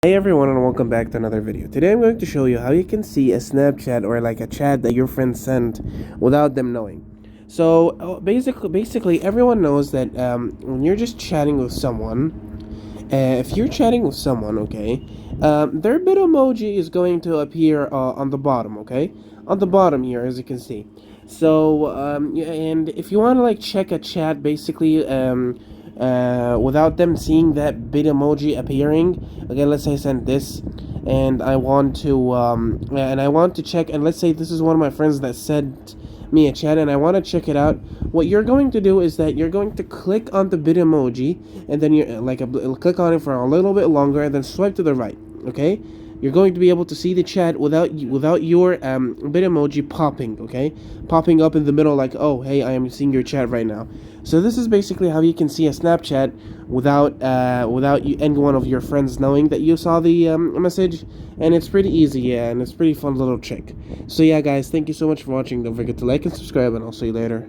Hey everyone, and welcome back to another video. Today I'm going to show you how you can see a Snapchat or like a chat that your friend sent without them knowing. So basically everyone knows that when you're just chatting with someone, if you're chatting with someone, okay, their bit emoji is going to appear on the bottom, okay, on the bottom here, as you can see. So yeah, and if you want to like check a chat, basically without them seeing that bit emoji appearing, okay, let's say I send this, and I want to check, and let's say this is one of my friends that sent me a chat and I want to check it out. What you're going to do is that you're going to click on the bit emoji, and then you're click on it for a little bit longer, and then swipe to the right. Okay, you're going to be able to see the chat without your bit emoji popping. Okay, popping up in the middle like, oh hey, I am seeing your chat right now. So this is basically how you can see a Snapchat without any one of your friends knowing that you saw the message, and it's pretty easy, yeah, and it's pretty fun little trick. So yeah, guys, thank you so much for watching. Don't forget to like and subscribe, and I'll see you later.